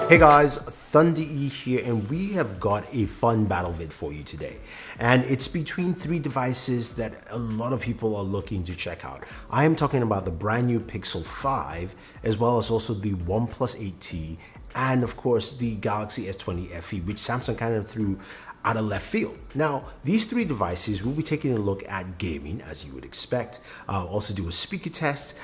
Hey guys, Thunder E here, and we have got a fun battle vid for you today. And it's between three devices that a lot of people are looking to check out. I am talking about the brand new Pixel 5, as well as also the OnePlus 8T, and of course the Galaxy S20 FE, which Samsung kind of threw out of left field. Now, these three devices, we'll be taking a look at gaming, as you would expect. Also do a speaker test,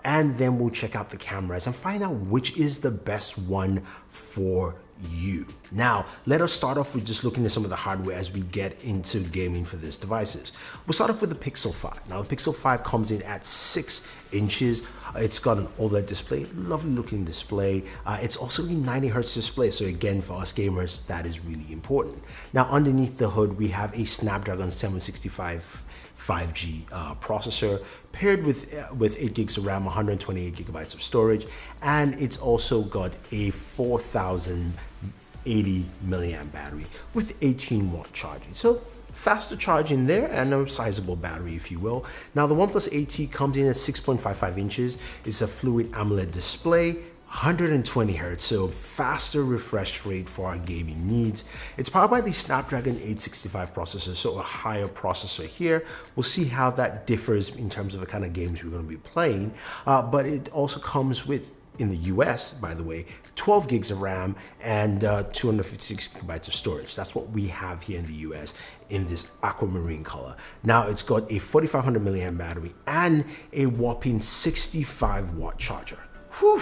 and then we'll check out the cameras and find out which is the best one for you. Now, let us start off with just looking at some of the hardware as we get into gaming for these devices. We'll start off with the Pixel 5. Now, the Pixel 5 comes in at 6 inches. It's got an OLED display, lovely looking display. It's also a 90 hertz display, so again, for us gamers, that is really important. Now, underneath the hood, we have a Snapdragon 765 5G processor paired with 8 gigs of RAM, 128 gigabytes of storage, and it's also got a 4080 milliamp battery with 18 watt charging. So faster charging there and a sizable battery, if you will. Now, the OnePlus 8T comes in at 6.55 inches. It's a fluid AMOLED display, 120 hertz, so faster refresh rate for our gaming needs. It's powered by the Snapdragon 865 processor, so a higher processor here. We'll see how that differs in terms of the kind of games we're going to be playing, but it also comes with, in the US, by the way, 12 gigs of RAM and 256 gigabytes of storage. That's what we have here in the US in this aquamarine color. Now, it's got a 4500 milliamp battery and a whopping 65 watt charger. Whew,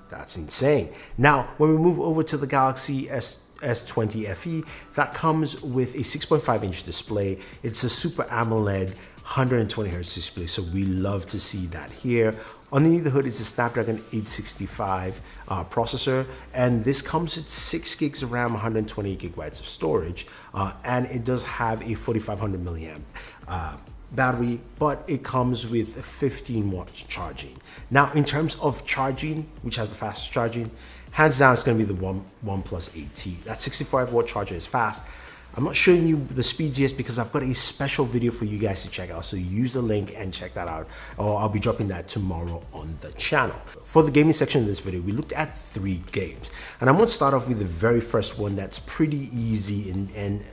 that's insane. Now, when we move over to the Galaxy S20 FE, that comes with a 6.5 inch display. It's a Super AMOLED 120 hertz display, so we love to see that here. Underneath the hood is a Snapdragon 865 processor, and this comes with 6 gigs of RAM, 128 gigabytes of storage, and it does have a 4500 milliamp battery, but it comes with 15 watt charging. Now, in terms of charging, which has the fastest charging, hands down, it's going to be the OnePlus 8T. That 65 watt charger is fast. I'm not showing you the speeds yet because I've got a special video for you guys to check out. So use the link and check that out, or I'll be dropping that tomorrow on the channel. For the gaming section of this video, we looked at 3 games. And I'm going to start off with the very first one that's pretty easy and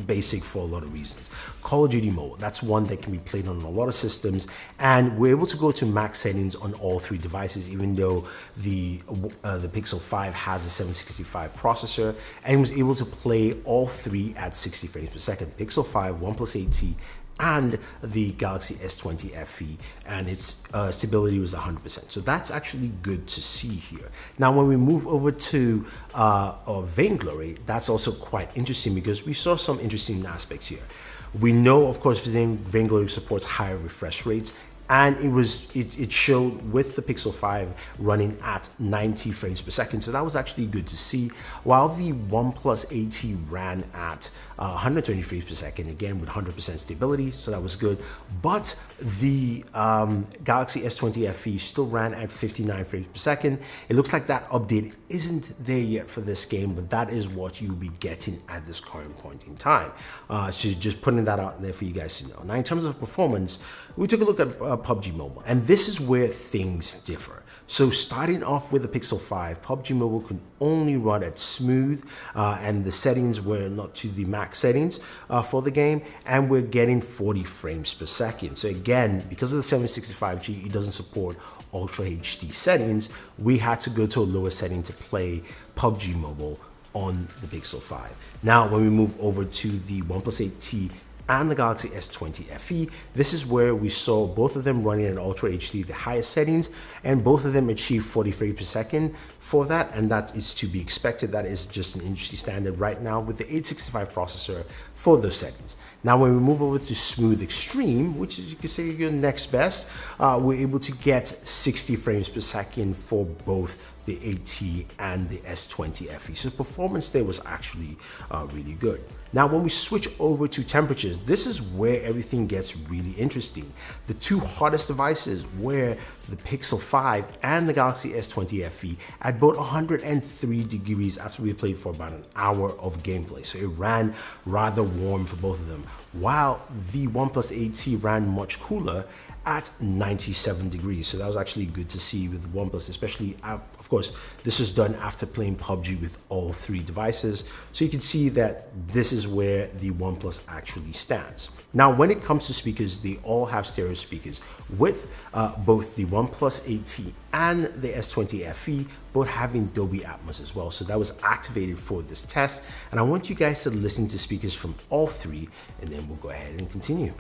basic for a lot of reasons. Call of Duty Mobile. That's one that can be played on a lot of systems, and we're able to go to max settings on all 3 devices, even though the Pixel 5 has a 765 processor, and was able to play all 3 at 60 frames per second. Pixel 5, OnePlus 8T, and the Galaxy S20 FE, and its stability was 100%. So that's actually good to see here. Now, when we move over to Vainglory, that's also quite interesting because we saw some interesting aspects here. We know, of course, Vainglory supports higher refresh rates, and it showed with the Pixel 5 running at 90 frames per second, so that was actually good to see, while the OnePlus 8T ran at 120 frames per second, again with 100% stability, so that was good. But the Galaxy S20 FE still ran at 59 frames per second. It looks like that update isn't there yet for this game, but that is what you'll be getting at this current point in time. So just putting that out there for you guys to know. Now, in terms of performance, we took a look at PUBG Mobile, and this is where things differ. So starting off with the Pixel 5, PUBG Mobile could only run at smooth, and the settings were not to the max settings for the game, and we're getting 40 frames per second. So again, because of the 765G, it doesn't support Ultra HD settings. We had to go to a lower setting to play PUBG Mobile on the Pixel 5. Now, when we move over to the OnePlus 8T and the Galaxy S20 FE, this is where we saw both of them running at Ultra HD, the highest settings, and both of them achieved 40 frames per second for that, and that is to be expected. That is just an industry standard right now with the 865 processor for those settings. Now, when we move over to Smooth Extreme, which is, you can say, your next best, we're able to get 60 frames per second for both the 8T and the S20 FE. So performance there was actually really good. Now, when we switch over to temperatures, this is where everything gets really interesting. The 2 hottest devices were the Pixel 5 and the Galaxy S20 FE at both 103 degrees after we played for about an hour of gameplay. So it ran rather warm for both of them, while the OnePlus 8T ran much cooler at 97 degrees. So that was actually good to see with the OnePlus, especially, of course, this was done after playing PUBG with all three devices. So you can see that this is where the OnePlus actually stands. Now, when it comes to speakers, they all have stereo speakers with both the OnePlus 8T and the S20 FE, both having Dolby Atmos as well. So that was activated for this test. And I want you guys to listen to speakers from all three, and then we'll go ahead and continue.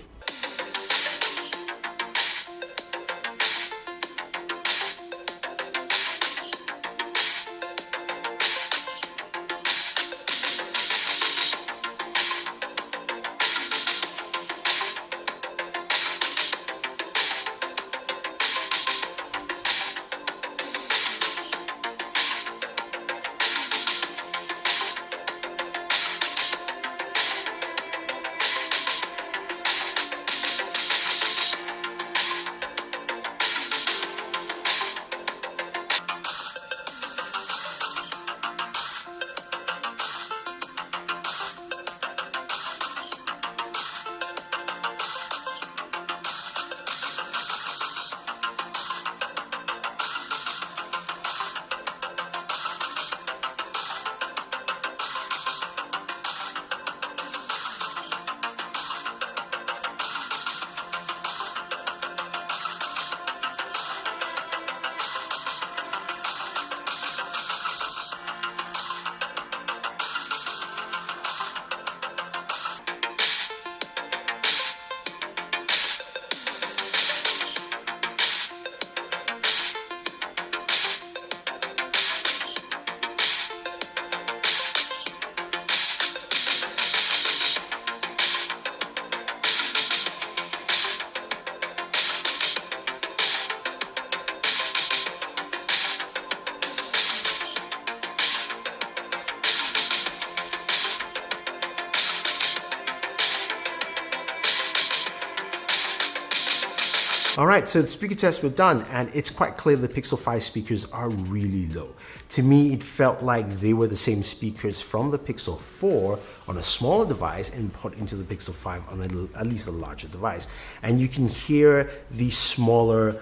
All right, so the speaker tests were done, and it's quite clear the Pixel 5 speakers are really low. To me, it felt like they were the same speakers from the Pixel 4 on a smaller device and put into the Pixel 5 on at least a larger device. And you can hear the smaller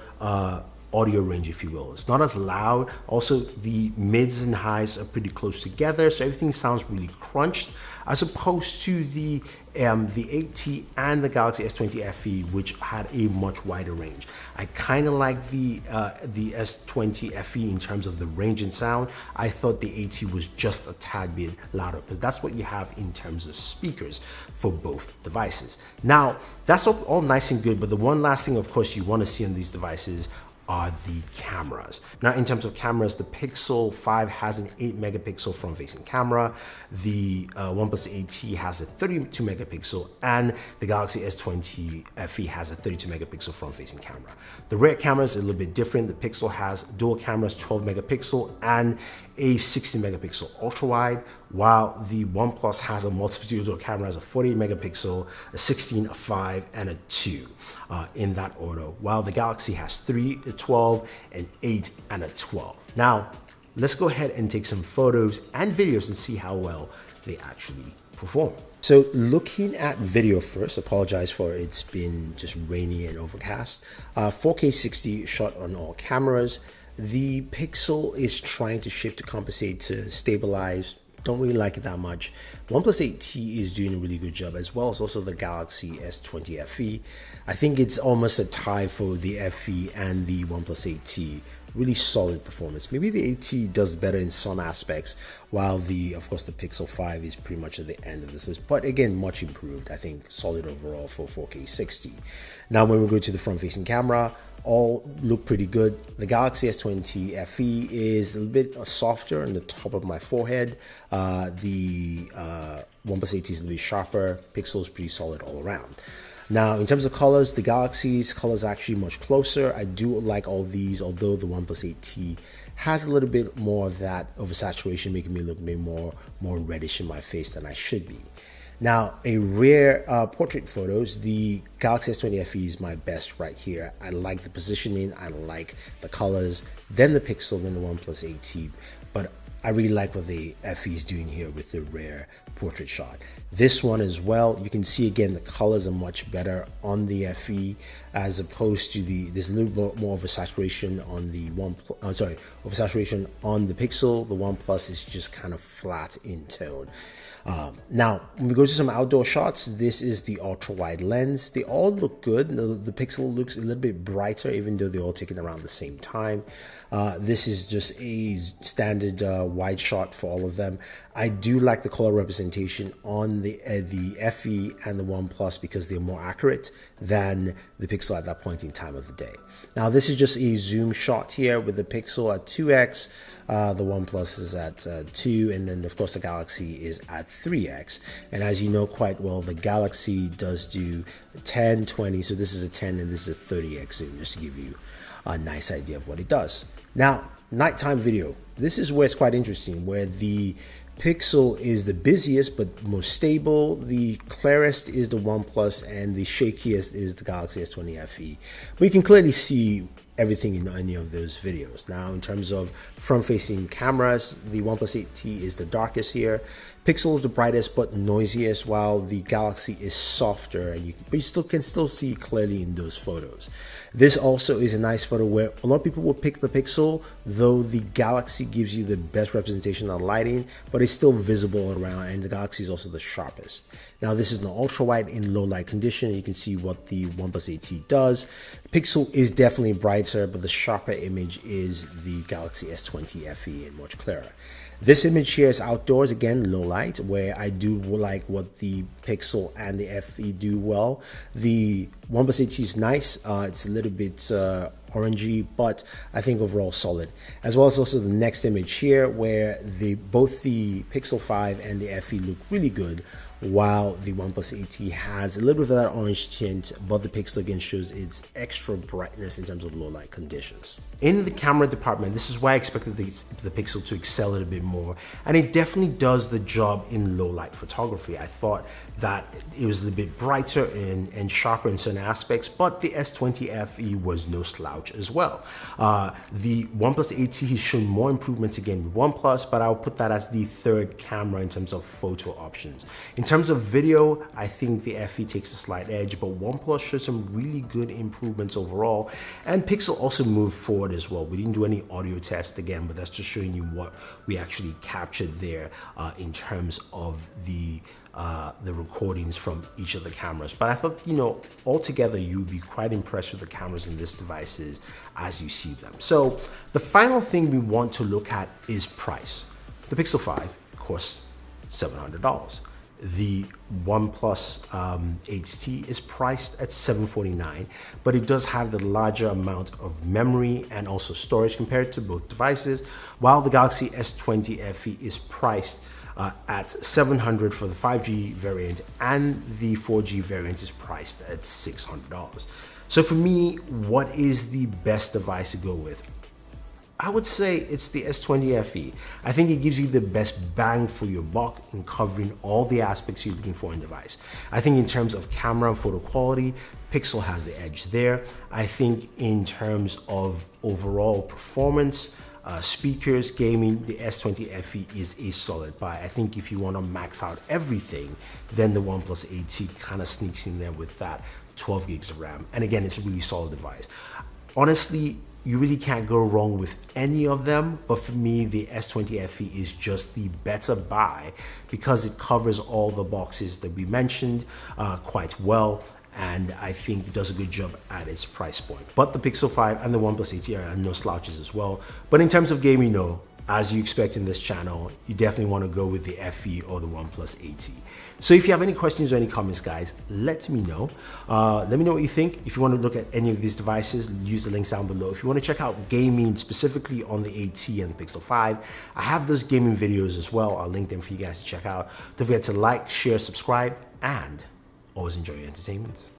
audio range, if you will. It's not as loud. Also, the mids and highs are pretty close together, so everything sounds really crunched, as opposed to the 8T and the Galaxy S20 FE, which had a much wider range. I kind of like the S20 FE in terms of the range and sound. I thought the 8T was just a tad bit louder, because that's what you have in terms of speakers for both devices. Now, that's all nice and good, but the one last thing, of course, you want to see on these devices are the cameras. Now, in terms of cameras, the Pixel 5 has an 8 megapixel front-facing camera, the OnePlus 8T has a 32 megapixel, and the Galaxy S20 FE has a 32 megapixel front-facing camera. The rear camera is a little bit different. The Pixel has dual cameras, 12 megapixel, and a 60 megapixel ultra wide, while the OnePlus has a multitude of cameras, a 48 megapixel, a 16, a 5, and a 2 in that order, while the Galaxy has 3, a 12, an 8, and a 12. Now, let's go ahead and take some photos and videos and see how well they actually perform. So looking at video first, apologize for it's been just rainy and overcast. 4K 60 shot on all cameras. The Pixel is trying to shift to compensate to stabilize. Don't really like it that much. OnePlus 8T is doing a really good job, as well as also the Galaxy S20 FE. I think it's almost a tie for the FE and the OnePlus 8T. Really solid performance. Maybe the 8T does better in some aspects, while of course the Pixel 5 is pretty much at the end of this list. But again, much improved. I think solid overall for 4K 60. Now, when we go to the front-facing camera, all look pretty good. The Galaxy S20 FE is a little bit softer on the top of my forehead. The OnePlus 8T is a little bit sharper. Pixel is pretty solid all around. Now, in terms of colors, the Galaxy's colors are actually much closer. I do like all these, although the OnePlus 8T has a little bit more of that oversaturation, making me look maybe more reddish in my face than I should be. Now, a rare portrait photos, the Galaxy S20 FE is my best right here. I like the positioning, I like the colors, then the Pixel, then the OnePlus 8T. But I really like what the FE is doing here with the rear portrait shot. This one as well, you can see again the colors are much better on the FE as opposed to there's a little bit more of a saturation on the saturation on the Pixel. The OnePlus is just kind of flat in tone. Now, when we go to some outdoor shots, this is the ultra wide lens. They all look good. The Pixel looks a little bit brighter, even though they're all taken around the same time. This is just a standard wide shot for all of them. I do like the color representation on the FE and the OnePlus because they're more accurate than the Pixel at that point in time of the day. Now, this is just a zoom shot here with the Pixel at 2x. The OnePlus is at 2, and then of course the Galaxy is at 3x. And as you know quite well, the Galaxy does do 10, 20, so this is a 10 and this is a 30x zoom, just to give you a nice idea of what it does. Now, nighttime video. This is where it's quite interesting, where the Pixel is the busiest but most stable, the clearest is the OnePlus, and the shakiest is the Galaxy S20 FE. But you can clearly see everything in any of those videos. Now, in terms of front-facing cameras, the OnePlus 8T is the darkest here. Pixel is the brightest but noisiest, while the Galaxy is softer, and but you can still see clearly in those photos. This also is a nice photo where a lot of people will pick the Pixel, though the Galaxy gives you the best representation of lighting, but it's still visible around, and the Galaxy is also the sharpest. Now, this is an ultra wide in low light condition. You can see what the OnePlus 8T does. The Pixel is definitely brighter, but the sharper image is the Galaxy S20 FE and much clearer. This image here is outdoors, again, low light, where I do like what the Pixel and the FE do well. The OnePlus 8T is nice. It's a little bit orangey, but I think overall solid. As well as also the next image here, where both the Pixel 5 and the FE look really good, while the OnePlus 8T has a little bit of that orange tint, but the Pixel again shows its extra brightness in terms of low light conditions. In the camera department, this is why I expected the Pixel to excel a little bit more, and it definitely does the job in low light photography. I thought that it was a little bit brighter and sharper in certain aspects, but the S20 FE was no slouch as well. The OnePlus 8T has shown more improvements again with OnePlus, but I'll put that as the third camera in terms of photo options. In terms of video, I think the FE takes a slight edge, but OnePlus shows some really good improvements overall, and Pixel also moved forward as well. We didn't do any audio test again, but that's just showing you what we actually captured there in terms of the recordings from each of the cameras. But I thought, altogether you'd be quite impressed with the cameras in this devices as you see them. So the final thing we want to look at is price. The Pixel 5 costs $700. The OnePlus 8T is priced at $749, but it does have the larger amount of memory and also storage compared to both devices, while the Galaxy S20 FE is priced at $700 for the 5G variant, and the 4G variant is priced at $600. So for me, what is the best device to go with? I would say it's the S20 FE. I think it gives you the best bang for your buck in covering all the aspects you're looking for in a device. I think in terms of camera and photo quality, Pixel has the edge there. I think in terms of overall performance, speakers, gaming, the S20 FE is a solid buy. I think if you want to max out everything, then the OnePlus 8T kind of sneaks in there with that 12 gigs of RAM. And again, it's a really solid device. Honestly, you really can't go wrong with any of them, but for me, the S20 FE is just the better buy because it covers all the boxes that we mentioned quite well, and I think it does a good job at its price point. But the Pixel 5 and the OnePlus 8T are no slouches as well. But in terms of gaming, no, as you expect in this channel, you definitely want to go with the FE or the OnePlus 8T. So if you have any questions or any comments, guys, let me know. Let me know what you think. If you want to look at any of these devices, use the links down below. If you want to check out gaming specifically on the 8T and the Pixel 5, I have those gaming videos as well. I'll link them for you guys to check out. Don't forget to like, share, subscribe, and always enjoy your entertainment.